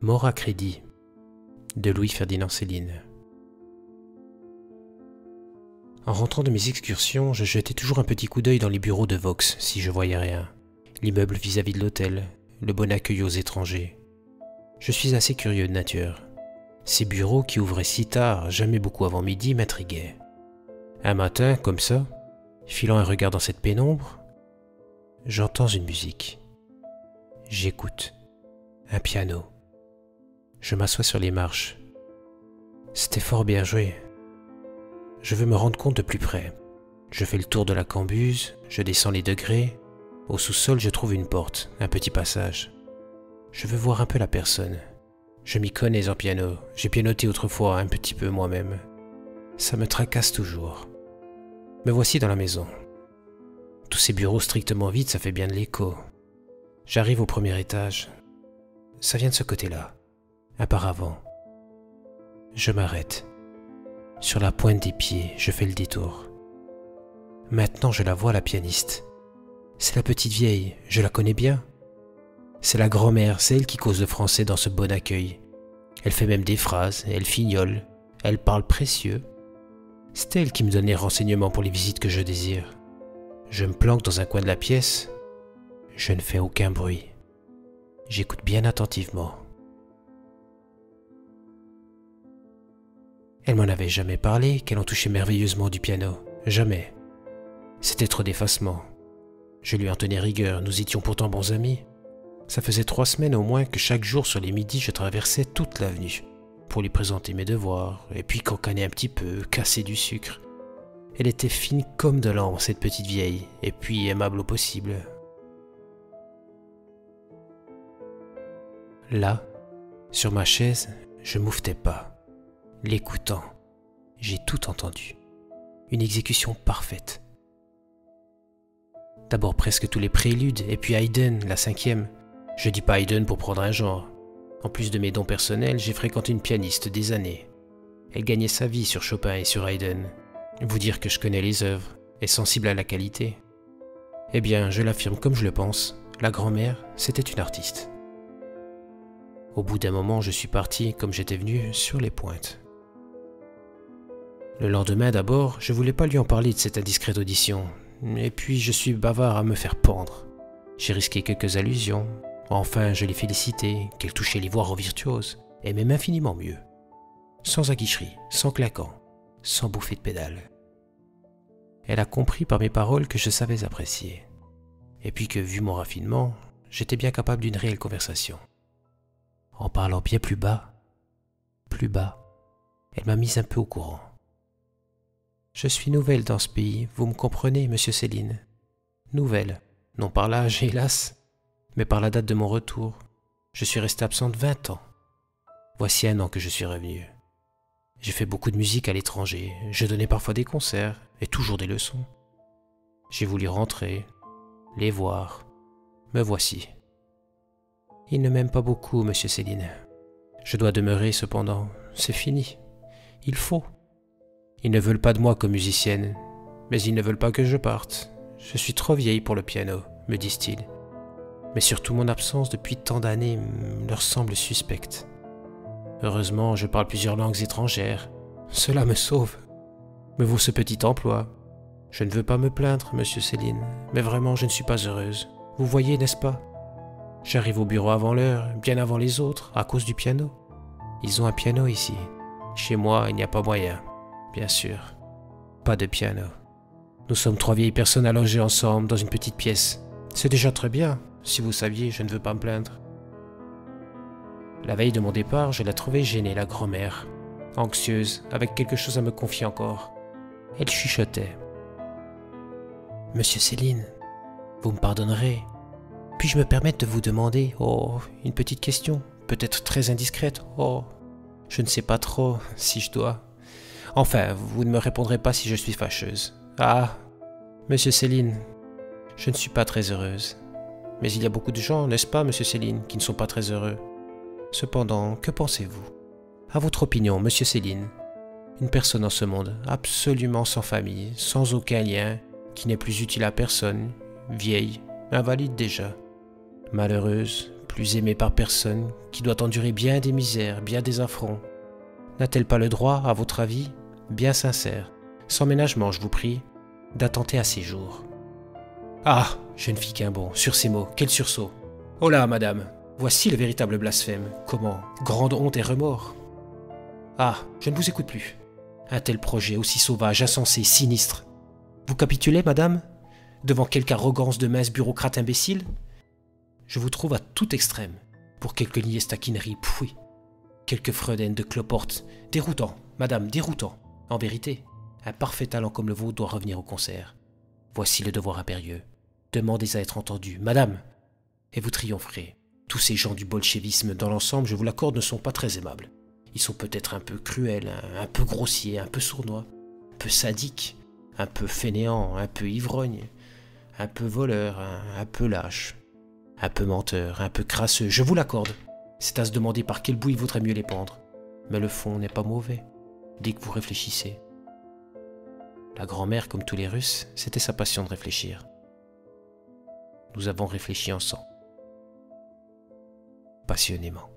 Mort à crédit de Louis-Ferdinand Céline. En rentrant de mes excursions, je jetais toujours un petit coup d'œil dans les bureaux de Vox si je voyais rien. L'immeuble vis-à-vis de l'hôtel, le bon accueil aux étrangers. Je suis assez curieux de nature. Ces bureaux qui ouvraient si tard, jamais beaucoup avant midi, m'intriguaient. Un matin, comme ça, filant un regard dans cette pénombre, j'entends une musique. J'écoute. Un piano. Je m'assois sur les marches. C'était fort bien joué. Je veux me rendre compte de plus près. Je fais le tour de la cambuse, je descends les degrés. Au sous-sol, je trouve une porte, un petit passage. Je veux voir un peu la personne. Je m'y connais en piano. J'ai pianoté autrefois un petit peu moi-même. Ça me tracasse toujours. Me voici dans la maison. Tous ces bureaux strictement vides, ça fait bien de l'écho. J'arrive au premier étage. Ça vient de ce côté-là. Un paravent. Je m'arrête. Sur la pointe des pieds, je fais le détour. Maintenant, je la vois, la pianiste. C'est la petite vieille, je la connais bien. C'est la grand-mère, c'est elle qui cause le français dans ce bon accueil. Elle fait même des phrases, elle fignole, elle parle précieux. C'est elle qui me donne les renseignements pour les visites que je désire. Je me planque dans un coin de la pièce. Je ne fais aucun bruit. J'écoute bien attentivement. Elle m'en avait jamais parlé, qu'elle en touchait merveilleusement du piano. Jamais. C'était trop d'effacement. Je lui en tenais rigueur, nous étions pourtant bons amis. Ça faisait 3 semaines au moins que chaque jour sur les midis je traversais toute l'avenue pour lui présenter mes devoirs, et puis cancaner un petit peu, casser du sucre. Elle était fine comme de l'ambre, cette petite vieille, et puis aimable au possible. Là, sur ma chaise, je mouffetais pas. L'écoutant, j'ai tout entendu. Une exécution parfaite. D'abord presque tous les préludes, et puis Haydn, la 5e. Je dis pas Haydn pour prendre un genre. En plus de mes dons personnels, j'ai fréquenté une pianiste des années. Elle gagnait sa vie sur Chopin et sur Haydn. Vous dire que je connais les œuvres, et sensible à la qualité. Eh bien, je l'affirme comme je le pense, la grand-mère, c'était une artiste. Au bout d'un moment, je suis parti, comme j'étais venu, sur les pointes. Le lendemain d'abord, je voulais pas lui en parler de cette indiscrète audition, et puis je suis bavard à me faire pendre. J'ai risqué quelques allusions, enfin je l'ai félicité, qu'elle touchait les voix en virtuose, et même infiniment mieux. Sans aguicherie, sans claquant, sans bouffée de pédale. Elle a compris par mes paroles que je savais apprécier, et puis que, vu mon raffinement, j'étais bien capable d'une réelle conversation. En parlant bien plus bas, elle m'a mise un peu au courant. Je suis nouvelle dans ce pays, vous me comprenez, monsieur Céline? Nouvelle, non par l'âge, hélas, mais par la date de mon retour. Je suis restée absente 20 ans. Voici 1 an que je suis revenue. J'ai fait beaucoup de musique à l'étranger, je donnais parfois des concerts, et toujours des leçons. J'ai voulu rentrer, les voir, me voici. Ils ne m'aiment pas beaucoup, monsieur Céline. Je dois demeurer cependant, c'est fini. Il faut. Ils ne veulent pas de moi comme musicienne, mais ils ne veulent pas que je parte. Je suis trop vieille pour le piano, me disent-ils. Mais surtout mon absence depuis tant d'années leur semble suspecte. Heureusement, je parle plusieurs langues étrangères. Cela me sauve. Me vaut ce petit emploi. Je ne veux pas me plaindre, monsieur Céline, mais vraiment je ne suis pas heureuse. Vous voyez, n'est-ce pas? J'arrive au bureau avant l'heure, bien avant les autres, à cause du piano. Ils ont un piano ici. Chez moi, il n'y a pas moyen. Bien sûr, pas de piano. Nous sommes 3 vieilles personnes à loger ensemble dans une petite pièce. C'est déjà très bien, si vous saviez, je ne veux pas me plaindre. La veille de mon départ, je la trouvais gênée, la grand-mère, anxieuse, avec quelque chose à me confier encore. Elle chuchotait. « Monsieur Céline, vous me pardonnerez. Puis-je me permettre de vous demander, une petite question, peut-être très indiscrète, je ne sais pas trop si je dois... Enfin, vous ne me répondrez pas si je suis fâcheuse. Ah, monsieur Céline, je ne suis pas très heureuse. Mais il y a beaucoup de gens, n'est-ce pas, monsieur Céline, qui ne sont pas très heureux. Cependant, que pensez-vous? À votre opinion, monsieur Céline, une personne en ce monde, absolument sans famille, sans aucun lien, qui n'est plus utile à personne, vieille, invalide déjà, malheureuse, plus aimée par personne, qui doit endurer bien des misères, bien des affronts, n'a-t-elle pas le droit, à votre avis, bien sincère, sans ménagement, je vous prie, d'attenter à ses jours? Ah, je ne fis qu'un bond, sur ces mots, quel sursaut! Oh là, madame, voici le véritable blasphème. Comment? Grande honte et remords. Ah, je ne vous écoute plus. Un tel projet, aussi sauvage, insensé, sinistre. Vous capitulez, madame? Devant quelque arrogance de mince bureaucrate imbécile? Je vous trouve à tout extrême. Pour quelques niaises taquineries, pfouis. Quelques fredaines de cloporte. Déroutant, madame, déroutant. En vérité, un parfait talent comme le vôtre doit revenir au concert. Voici le devoir impérieux. Demandez à être entendu, madame. Et vous triompherez. Tous ces gens du bolchevisme, dans l'ensemble, je vous l'accorde, ne sont pas très aimables. Ils sont peut-être un peu cruels, un peu grossiers, un peu sournois, un peu sadiques, un peu fainéants, un peu ivrognes, un peu voleurs, un peu lâches, un peu menteurs, un peu crasseux, je vous l'accorde. C'est à se demander par quel bout il vaudrait mieux les pendre. Mais le fond n'est pas mauvais, dès que vous réfléchissez. La grand-mère, comme tous les Russes, c'était sa passion de réfléchir. Nous avons réfléchi ensemble. Passionnément.